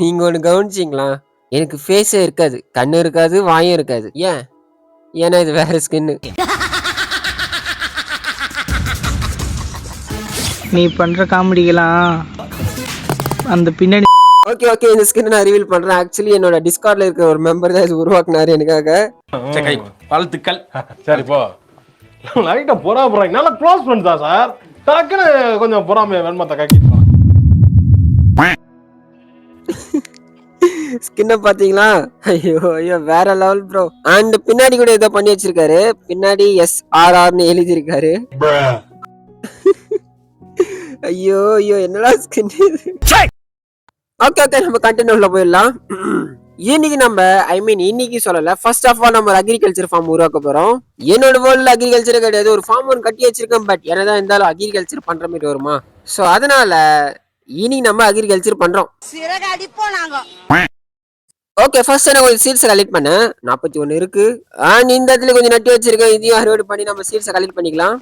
நீங்க ஒண்ணு கவனிச்சீங்களா? எனக்கு ஃபேஸே இருக்காது. கண்ணு இருக்காது, வாயும் இருக்காது. ஏன்? ஏன்னா இது வேற ஸ்கின்னு. நீ பண்ற காமெடிக்கெல்லாம் அந்த பின்னாடி ஓகே, ஓகே. இந்த ஸ்கின் நான் ரிவீல் பண்றேன். ஆக்சுவலி என்னோட டிஸ்கார்ட்ல இருக்கிற ஒரு மெம்பர் தான் இது உருவாக்குனாரு எனக்காக. வாழ்த்துக்கள். சரி போ. லைட்டா பொறாம நல்லா க்ளோஸ் ஃப்ரெண்ட்ஸ் தான் சார். டக்குன்னு கொஞ்சம் பொறாம வெண்மத்தை காக்கிட்டு ஸ்கின்ன பாத்தீங்களா? ஐயோ ஐயோ வேற லெவல் ப்ரோ. அண்ட் பின்னாடி கூட ஏதோ பண்ணி வச்சிருக்காரு. பின்னாடி SRRன்னு எழுதி இருக்காரு. ஐயோ ஐயோ என்னடா ஸ்கின் இது? ஓகே ஓகே நம்ம கண்டினியூல போயிடலாம். இன்னைக்கு நம்ம இன்னைக்கு சொல்லல. ஃபர்ஸ்ட் ஆஃப் ஆல் நம்ம ஒரு அக்ரிகல்ச்சர் ஃபார்ம் உருவாக்க போறோம். என்னோட வேர்ல்ட்ல அக்ரிகல்ச்சர் கிடையாது. ஒரு ஃபார்ம் ஒன்று கட்டி வச்சிருக்கேன். பட் என்னதான் இருந்தாலும் அக்ரிகல்ச்சர் பண்ற மாதிரி வருமா? சோ அதனால இன்னைக்கு நம்ம அக்ரிகல்ச்சர் பண்றோம். ஓகே ஃபர்ஸ்ட் நான் கொஞ்சம் சீட்ஸ் கலெக்ட் பண்ணேன். 41 இருக்கு. அண்ட் இந்த இடத்துல கொஞ்சம் நட்டி வச்சிருக்கேன். இதையும் அறுவடை பண்ணி நம்ம சீட்ஸ் கலெக்ட் பண்ணிக்கலாம்.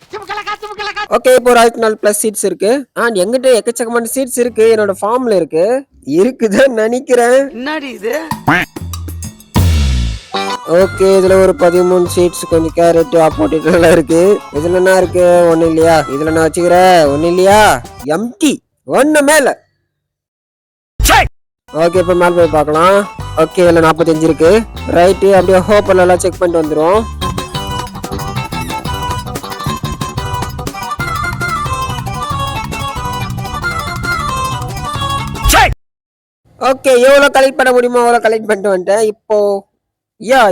ஓகே இப்போ ஒரு 1004 சீட்ஸ் இருக்கு. அண்ட் எங்கிட்ட எக்கச்சக்கமான சீட்ஸ் இருக்கு. என்னோட ஃபார்ம்ல இருக்கு. இருக்குதான் நினைக்கிறேன். என்னடி இது? ஓகே இதுல ஒரு 13 சீட்ஸ், கொஞ்சம் கேரட் ஆப்போசிட் எல்லாம் இருக்கு. இதுல என்ன இருக்கு? ஒண்ணு இல்லையா? இதுல நான் வச்சுக்கிறேன். ஒண்ணு இல்லையா? எம்டி ஒண்ணு மேல. ஓகே இப்ப மேல போய் பார்க்கலாம். ஓகே இதுல 45 இருக்கு. ரைட்டு அப்படியே ஹோப்பல் எல்லாம் செக் பண்ணிட்டு வந்துரும். ஓகே எவ்வளவு கலெக்ட் பண்ண முடியுமோ அவ்வளவு கலெக்ட் பண்ணிட்டு வந்துட்டேன்.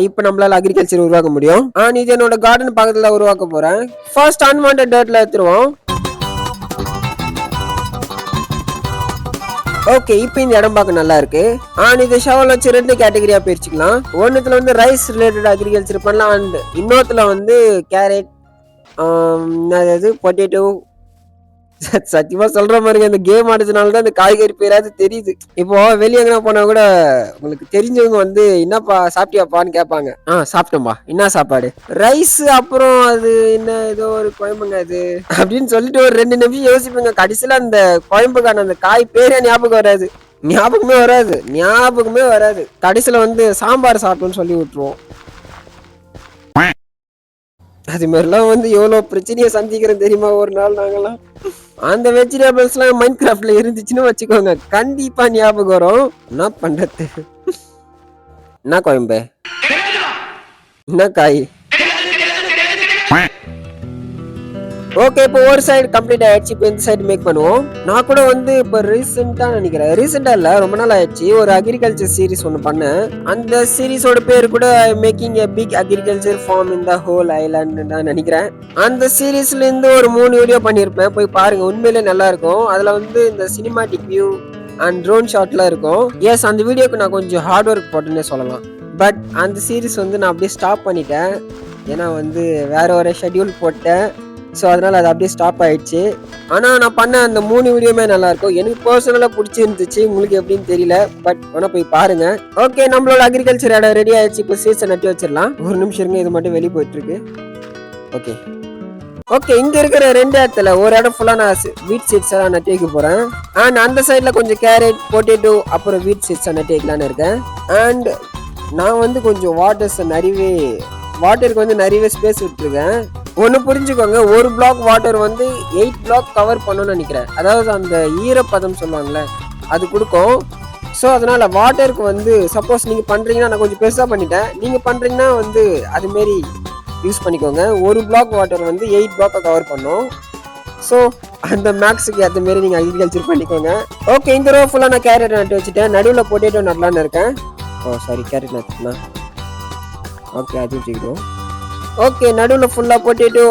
இப்போ நம்மளால அக்ரிகல்ச்சர் உருவாக்க முடியும். இது என்னோட கார்டன் பக்கத்துல உருவாக்க போறேன். ஃபர்ஸ்ட் அன்வான்டட் டர்ட்ல எடுத்துருவோம். ஓகே இப்போ இந்த இடம் பார்க்க நல்லா இருக்கு. இது ஷவல் வச்சு 2 கேட்டகரியா பிரிச்சுக்கலாம். ஒன்னுத்துல வந்து ரைஸ் ரிலேட்டட் அக்ரிகல்ச்சர் பண்ணலாம். அண்ட் இன்னொருத்துல வந்து கேரட், பொட்டேட்டோ. சத்தியமா சொல்ற மாதிரி இந்த கேம் ஆடுறதுனாலதான் இந்த காய்கறி பேராது தெரியுது. இப்போ வெளியே எங்கன்னா போனா கூட உங்களுக்கு தெரிஞ்சவங்க வந்து என்னப்பா சாப்பிட்டியாப்பான்னு கேட்பாங்க. சாப்பிட்டோம்பா. என்ன சாப்பாடு? ரைஸ். அப்புறம் அது என்ன ஏதோ ஒரு குழம்புங்க அது அப்படின்னு சொல்லிட்டு ஒரு 2 நிமிஷம் யோசிப்பேங்க. கடைசியில அந்த குழம்புக்கான அந்த காய் பேரே ஞாபகம் வராது. கடைசியில வந்து சாம்பார் சாப்பிட்டோம்னு சொல்லி விட்டுருவோம். அது மாதிரிலாம் வந்து எவ்வளவு பிரச்சனையை சந்திக்கிறோம் தெரியுமா? ஒரு நாள் நாங்கெல்லாம் அந்த வெஜிடபிள்ஸ் எல்லாம் மைண்ட் கிராஃப்ட்ல இருந்துச்சுன்னு வச்சுக்கோங்க, கண்டிப்பா ஞாபகம் வரும். என்ன பண்றது? என்ன குழம்பு? என்ன காய்? ஓகே இப்போ ஒரு சைடு கம்ப்ளீட் ஆயிடுச்சு. இப்போ இந்த சைடு மேக் பண்ணுவோம். நான் கூட வந்து இப்போ ரீசெண்டா இல்ல, ரொம்ப நாள் ஆயிடுச்சு, ஒரு அக்ரிகல்ச்சர் சீரிஸ் ஒன்று பண்ணேன். அந்த சீரிஸோட பேர் கூட making a big agriculture farm in the whole island தான் நினைக்கிறேன். அந்த சீரிஸ்ல இருந்து ஒரு 3 வீடியோ பண்ணியிருப்பேன். போய் பாருங்க, உண்மையிலே நல்லா இருக்கும். அதுல வந்து இந்த சினிமாட்டிக் வியூ அண்ட் ட்ரோன் ஷாட்லாம் இருக்கும். எஸ் அந்த வீடியோக்கு நான் கொஞ்சம் ஹார்ட் ஒர்க் போட்டேன்னே சொல்லலாம். பட் அந்த சீரிஸ் வந்து நான் அப்படியே ஸ்டாப் பண்ணிட்டேன். ஏன்னா வந்து வேற ஒரு ஷெட்யூல் போட்டேன். ஸோ அதனால அது அப்படியே ஸ்டாப் ஆயிடுச்சு. ஆனால் நான் பண்ண அந்த 3 வீடியோமே நல்லா இருக்கும். எனக்கு பர்சனலாக பிடிச்சிருந்துச்சு. உங்களுக்கு எப்படின்னு தெரியல, பட் வேணா போய் பாருங்க. ஓகே நம்மளோட அக்ரிகல்ச்சர் இடம் ரெடி ஆயிடுச்சு. இப்போ சீட்ஸை நட்டி வச்சிடலாம். ஒரு நிமிஷம் இருங்க, இது மட்டும் வெளியே போயிட்டு இருக்கு. ஓகே இங்க இருக்கிற 2 இடத்துல ஒரு இடம் ஃபுல்லா நான் வீட் சீட்ஸ் எல்லாம் நட்டி வைக்க போறேன். அண்ட் அந்த சைட்ல கொஞ்சம் கேரட், பொட்டேட்டோ, அப்புறம் வீட் சீட்ஸ் நட்டி வைக்கலான்னு இருக்கேன். அண்ட் நான் வந்து கொஞ்சம் வாட்டருக்கு வந்து நிறையவே ஸ்பேஸ் விட்டுருக்கேன். ஒன்று புரிஞ்சுக்கோங்க, ஒரு பிளாக் வாட்டர் வந்து 8 பிளாக் கவர் பண்ணணும்னு நினைக்கிறேன். அதாவது அந்த ஈரப்பதம் சொல்லுவாங்கல்ல அது கொடுக்கும். ஸோ அதனால வாட்டருக்கு வந்து சப்போஸ் நீங்க பண்றீங்கன்னா, நான் கொஞ்சம் பெருசா பண்ணிட்டேன், நீங்க பண்றீங்கன்னா வந்து அது மாரி யூஸ் பண்ணிக்கோங்க. ஒரு பிளாக் வாட்டர் வந்து 8 பிளாக்கை கவர் பண்ணும். ஸோ அந்த மேக்ஸுக்கு ஏற்ற மாரி நீங்க அக்ரிகல்ச்சர் பண்ணிக்கோங்க. ஓகே இந்த ரோ ஃபுல்லா நான் கேரட் நட்டு வச்சுட்டேன். நடுவில் பொட்டேட்டோ நடலான்னு இருக்கேன். கேரட் நட்டுலாம். ஓகே அது வச்சுக்கிட்டோம். ஓகே நடுவில் ஃபுல்லாக போட்டுட்டு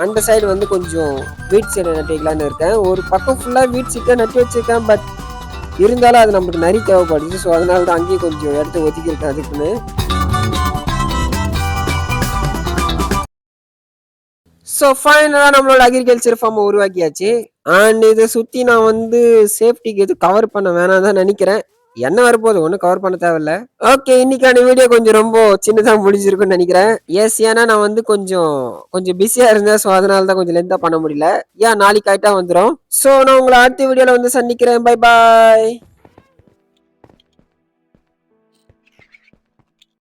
அந்த சைடு வந்து கொஞ்சம் வீட் சீடை நட்டு வைக்கலான்னு இருக்கேன். ஒரு பக்கம் ஃபுல்லாக வீட் சீட்டை நட்டு வச்சிருக்கேன். பட் இருந்தாலும் அது நம்மளுக்கு நிறைய தேவைப்படுது. ஸோ அதனால தான் அங்கேயும் கொஞ்சம் இடத்த ஒதுக்கியிருக்கேன் அதுக்குன்னு. ஸோ ஃபைனலாக நம்மளோட அக்ரிகல்ச்சர் ஃபார்மை உருவாக்கியாச்சு. அண்ட் இதை சுற்றி நான் வந்து சேஃப்டிக்கு எதுவும் கவர் பண்ண வேணாம் தான் நினைக்கிறேன். என்ன வரப்போகுது, ஒன்றும் கவர் பண்ண தேவையில்ல. ஓகே இன்னைக்கான வீடியோ கொஞ்சம் ரொம்ப சின்னதாக முடிஞ்சிருக்குன்னு நினைக்கிறேன். எஸ் ஏன்னா நான் வந்து கொஞ்சம் பிஸியாக இருந்தேன். ஸோ அதனால தான் கொஞ்சம் லென்த்தாக பண்ண முடியல. நாளைக்கு ஆயிட்டா வந்துடும். ஸோ நான் உங்களை அடுத்த வீடியோவில் வந்து சந்திக்கிறேன். Bye bye.